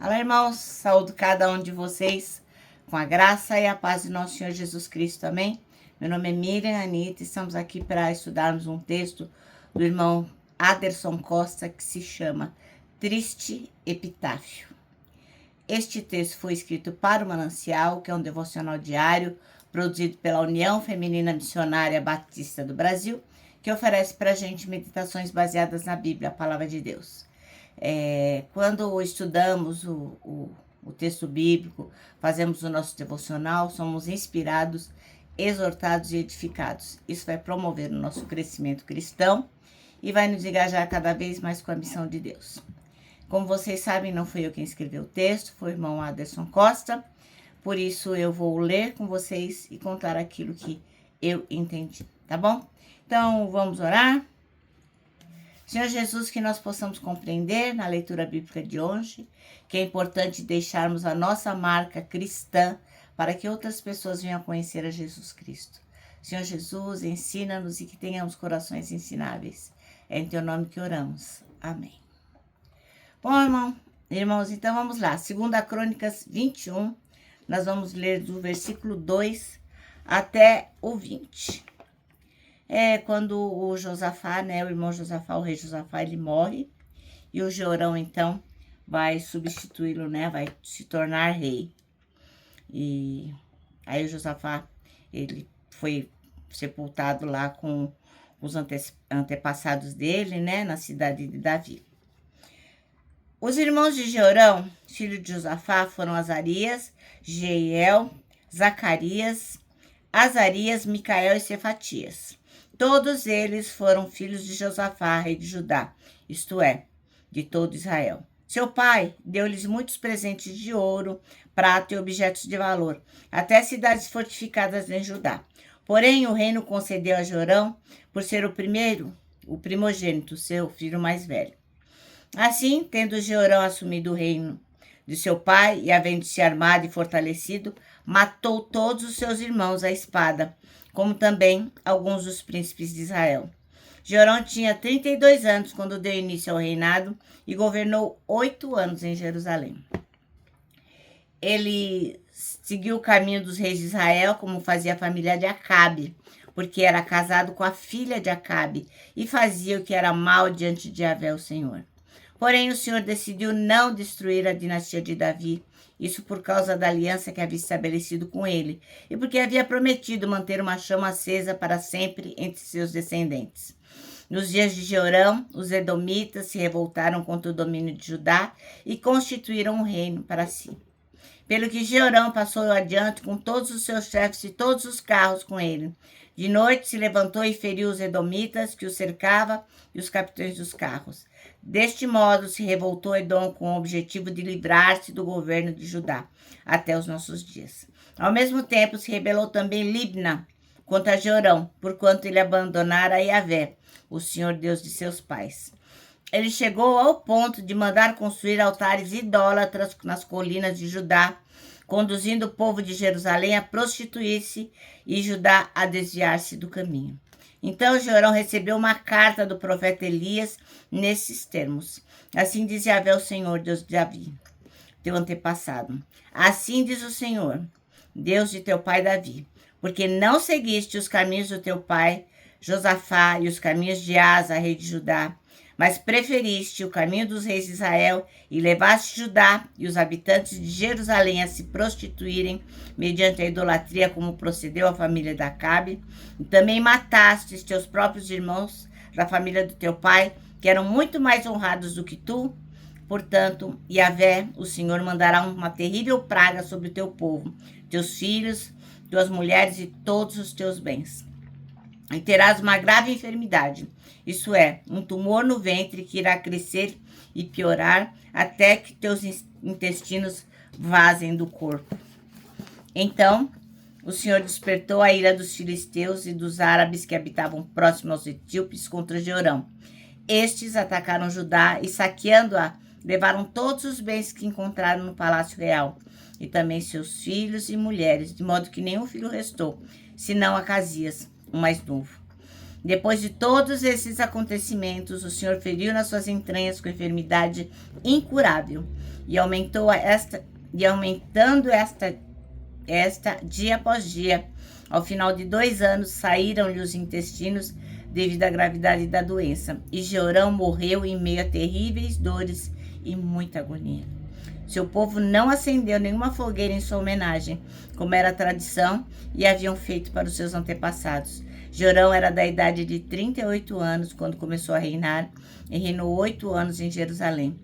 Olá, irmãos, saúdo cada um de vocês com a graça e a paz de nosso Senhor Jesus Cristo, amém? Meu nome é Miriam Anitta e estamos aqui para estudarmos um texto do irmão Aderson Costa que se chama Triste Epitáfio. Este texto foi escrito para o Manancial, que é um devocional diário produzido pela União Feminina Missionária Batista do Brasil, que oferece para a gente meditações baseadas na Bíblia, a Palavra de Deus. Quando estudamos o texto bíblico, fazemos o nosso devocional, somos inspirados, exortados e edificados. Isso vai promover o nosso crescimento cristão e vai nos engajar cada vez mais com a missão de Deus. Como vocês sabem, não fui eu quem escreveu o texto, foi o irmão Aderson Costa. Por isso eu vou ler com vocês e contar aquilo que eu entendi, tá bom? Então vamos orar. Senhor Jesus, que nós possamos compreender na leitura bíblica de hoje que é importante deixarmos a nossa marca cristã para que outras pessoas venham a conhecer a Jesus Cristo. Senhor Jesus, ensina-nos e que tenhamos corações ensináveis. É em teu nome que oramos. Amém. Bom, irmãos, então vamos lá. 2 Crônicas 21, nós vamos ler do versículo 2 até o 20. Quando o Josafá, o irmão Josafá, o rei Josafá, ele morre. E o Jorão, então, vai substituí-lo, vai se tornar rei. E aí o Josafá, ele foi sepultado lá com os antepassados dele, na cidade de Davi. Os irmãos de Jorão, filho de Josafá, foram Azarias, Jeiel, Zacarias, Azarias, Micael e Cefatias. Todos eles foram filhos de Josafá, rei de Judá, isto é, de todo Israel. Seu pai deu-lhes muitos presentes de ouro, prata e objetos de valor, até cidades fortificadas em Judá. Porém, o reino concedeu a Jorão por ser o primogênito, seu filho mais velho. Assim, tendo Jorão assumido o reino de seu pai e havendo se armado e fortalecido, matou todos os seus irmãos à espada, como também alguns dos príncipes de Israel. Jorão tinha 32 anos quando deu início ao reinado e governou 8 anos em Jerusalém. Ele seguiu o caminho dos reis de Israel, como fazia a família de Acabe, porque era casado com a filha de Acabe e fazia o que era mal diante de Yahvé, o Senhor. Porém, o Senhor decidiu não destruir a dinastia de Davi, isso por causa da aliança que havia estabelecido com ele, e porque havia prometido manter uma chama acesa para sempre entre seus descendentes. Nos dias de Jorão, os edomitas se revoltaram contra o domínio de Judá e constituíram um reino para si. Pelo que Jorão passou adiante com todos os seus chefes e todos os carros com ele. De noite se levantou e feriu os edomitas que o cercavam e os capitães dos carros. Deste modo se revoltou Edom com o objetivo de livrar-se do governo de Judá até os nossos dias. Ao mesmo tempo se rebelou também Libna contra Jorão, porquanto ele abandonara a Yahvé, o Senhor Deus de seus pais. Ele chegou ao ponto de mandar construir altares idólatras nas colinas de Judá, conduzindo o povo de Jerusalém a prostituir-se e Judá a desviar-se do caminho. Então Jorão recebeu uma carta do profeta Elias nesses termos. Assim diz Yahvé, o Senhor, Deus de Davi, teu antepassado. Assim diz o Senhor, Deus de teu pai Davi, porque não seguiste os caminhos do teu pai Josafá e os caminhos de Asa, rei de Judá, mas preferiste o caminho dos reis de Israel e levaste Judá e os habitantes de Jerusalém a se prostituírem mediante a idolatria, como procedeu a família de Acabe, e também mataste os teus próprios irmãos da família do teu pai, que eram muito mais honrados do que tu. Portanto, Yahvé, o Senhor, mandará uma terrível praga sobre o teu povo, teus filhos, tuas mulheres e todos os teus bens. E terás uma grave enfermidade, isso é, um tumor no ventre que irá crescer e piorar até que teus intestinos vazem do corpo. Então, o Senhor despertou a ira dos filisteus e dos árabes que habitavam próximo aos etíopes contra Jorão. Estes atacaram Judá e, saqueando-a, levaram todos os bens que encontraram no palácio real, e também seus filhos e mulheres, de modo que nenhum filho restou, senão Acasias, o mais novo. Depois de todos esses acontecimentos, o Senhor feriu nas suas entranhas com enfermidade incurável, aumentando esta dia após dia. Ao final de 2 anos, saíram-lhe os intestinos devido à gravidade da doença. E Jeorão morreu em meio a terríveis dores e muita agonia. Seu povo não acendeu nenhuma fogueira em sua homenagem, como era a tradição e haviam feito para os seus antepassados. Jeorão era da idade de 38 anos quando começou a reinar e reinou 8 anos em Jerusalém.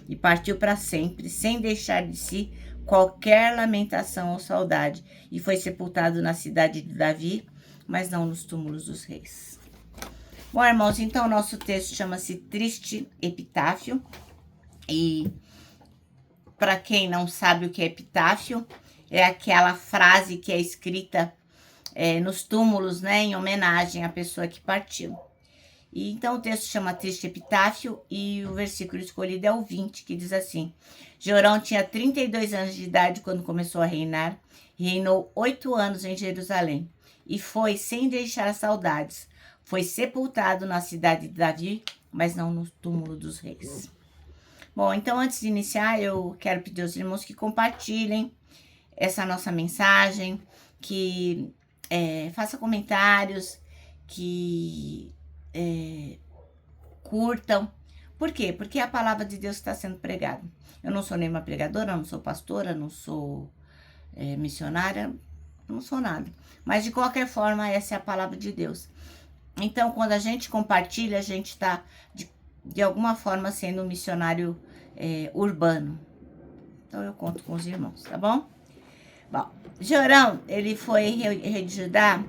E partiu para sempre, sem deixar de si qualquer lamentação ou saudade, e foi sepultado na cidade de Davi, mas não nos túmulos dos reis. Bom, irmãos, então o nosso texto chama-se Triste Epitáfio, e para quem não sabe o que é epitáfio, é aquela frase que é escrita nos túmulos, né, em homenagem à pessoa que partiu. E então o texto chama Triste Epitáfio e o versículo escolhido é o 20, que diz assim: Jeorão tinha 32 anos de idade quando começou a reinar, e reinou 8 anos em Jerusalém, e foi sem deixar saudades. Foi sepultado na cidade de Davi, mas não no túmulo dos reis. Bom, então antes de iniciar, eu quero pedir aos irmãos que compartilhem essa nossa mensagem, que façam comentários, que curtam. Por quê? Porque a palavra de Deus está sendo pregada. Eu não sou nenhuma pregadora, não sou pastora, não sou missionária, não sou nada. Mas de qualquer forma, essa é a palavra de Deus. Então, quando a gente compartilha, a gente está de alguma forma sendo um missionário urbano. Então eu conto com os irmãos, tá bom? Bom, Jeorão, ele foi rei de Judá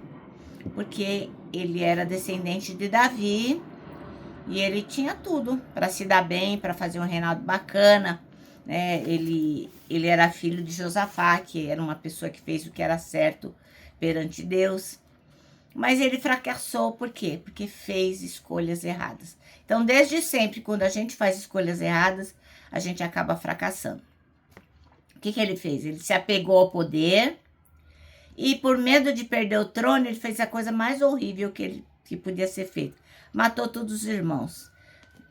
porque ele era descendente de Davi e ele tinha tudo para se dar bem, para fazer um reinado bacana, né? Ele era filho de Josafá, que era uma pessoa que fez o que era certo perante Deus. Mas ele fracassou, por quê? Porque fez escolhas erradas. Então, desde sempre, quando a gente faz escolhas erradas, a gente acaba fracassando. O que ele fez? Ele se apegou ao poder e, por medo de perder o trono, ele fez a coisa mais horrível que podia ser feita. Matou todos os irmãos.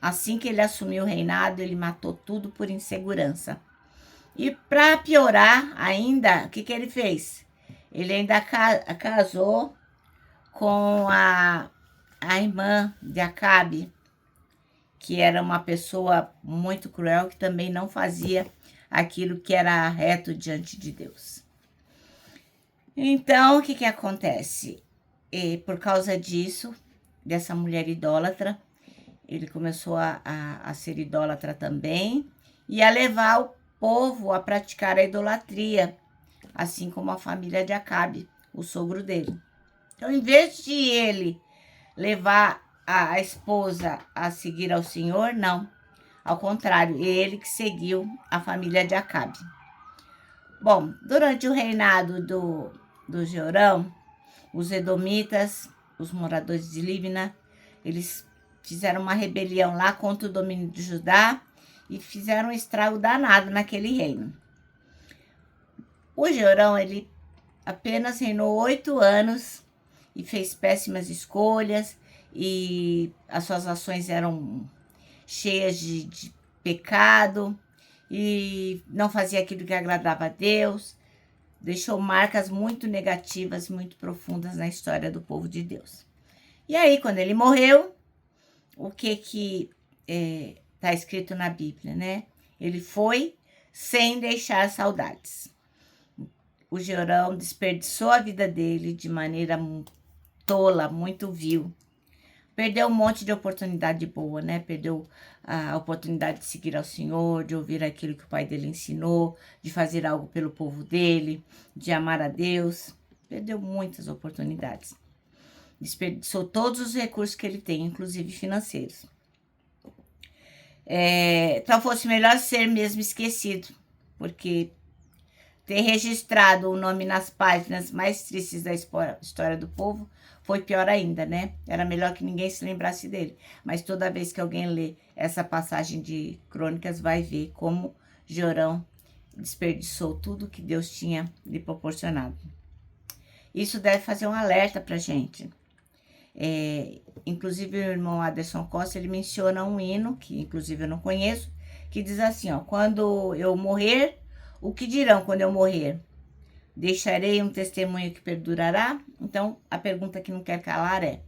Assim que ele assumiu o reinado, ele matou tudo por insegurança. E para piorar ainda, o que ele fez? Ele ainda casou com a irmã de Acabe, que era uma pessoa muito cruel, que também não fazia aquilo que era reto diante de Deus. Então, o que acontece? Por causa disso, dessa mulher idólatra, ele começou a ser idólatra também e a levar o povo a praticar a idolatria, assim como a família de Acabe, o sogro dele. Então, em vez de ele levar a esposa a seguir ao Senhor, não. Ao contrário, ele que seguiu a família de Acabe. Bom, durante o reinado do Jeorão, os edomitas, os moradores de Líbina, eles fizeram uma rebelião lá contra o domínio de Judá e fizeram um estrago danado naquele reino. O Jeorão, ele apenas reinou 8 anos e fez péssimas escolhas, e as suas ações eram cheias de pecado, e não fazia aquilo que agradava a Deus, deixou marcas muito negativas, muito profundas na história do povo de Deus. E aí, quando ele morreu, o que está escrito na Bíblia, né? Ele foi sem deixar saudades. O Jeorão desperdiçou a vida dele de maneira tola, muito vil. Perdeu um monte de oportunidade boa, né? Perdeu a oportunidade de seguir ao Senhor, de ouvir aquilo que o pai dele ensinou, de fazer algo pelo povo dele, de amar a Deus. Perdeu muitas oportunidades. Desperdiçou todos os recursos que ele tem, inclusive financeiros. Então fosse melhor ser mesmo esquecido, porque ter registrado o nome nas páginas mais tristes da história do povo foi pior ainda, né? Era melhor que ninguém se lembrasse dele. Mas toda vez que alguém lê essa passagem de Crônicas, vai ver como Jeorão desperdiçou tudo que Deus tinha lhe proporcionado. Isso deve fazer um alerta pra gente. Inclusive o irmão Aderson Costa, ele menciona um hino, que inclusive eu não conheço, que diz assim, ó: quando eu morrer, o que dirão quando eu morrer? Deixarei um testemunho que perdurará? Então, a pergunta que não quer calar é: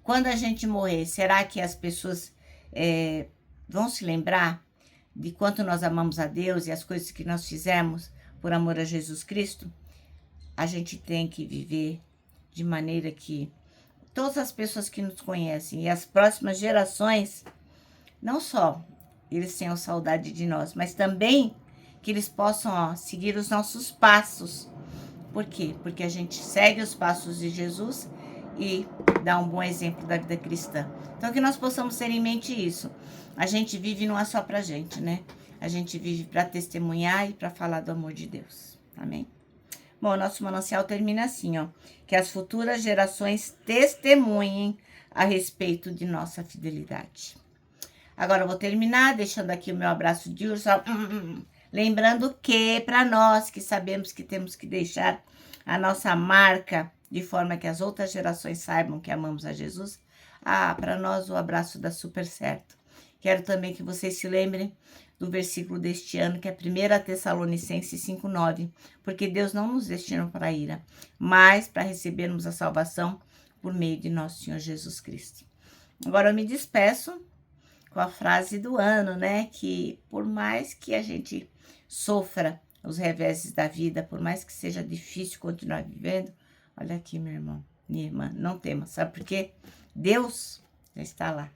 quando a gente morrer, será que as pessoas vão se lembrar de quanto nós amamos a Deus e as coisas que nós fizemos por amor a Jesus Cristo? A gente tem que viver de maneira que todas as pessoas que nos conhecem e as próximas gerações, não só eles tenham saudade de nós, mas também que eles possam seguir os nossos passos. Por quê? Porque a gente segue os passos de Jesus e dá um bom exemplo da vida cristã. Então, que nós possamos ter em mente isso. A gente vive não é só pra gente, né? A gente vive para testemunhar e para falar do amor de Deus. Amém? Bom, nosso manancial termina assim, ó: que as futuras gerações testemunhem a respeito de nossa fidelidade. Agora eu vou terminar deixando aqui o meu abraço de urso. Lembrando que, para nós que sabemos que temos que deixar a nossa marca de forma que as outras gerações saibam que amamos a Jesus, para nós o abraço dá super certo. Quero também que vocês se lembrem do versículo deste ano, que é 1 Tessalonicenses 5,9, porque Deus não nos destinou para a ira, mas para recebermos a salvação por meio de nosso Senhor Jesus Cristo. Agora eu me despeço com a frase do ano, né? Que por mais que a gente sofra os reveses da vida, por mais que seja difícil continuar vivendo, olha aqui, meu irmão, minha irmã, não tema. Sabe por quê? Deus já está lá.